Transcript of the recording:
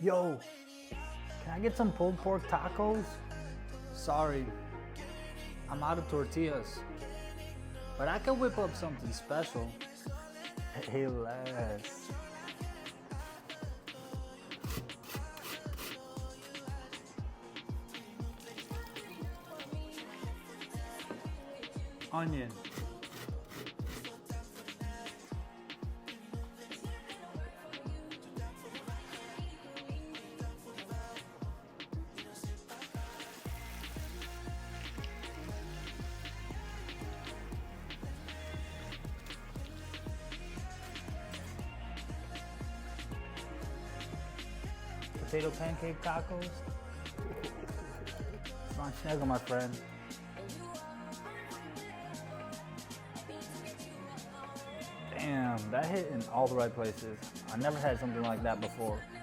Yo, can I get some pulled pork tacos? Sorry, I'm out of tortillas, but I can whip up something special. Hey, Les. Onion. Potato pancake tacos. Strong snaggle, my friend. Damn, that hit in all the right places. I never had something like that before.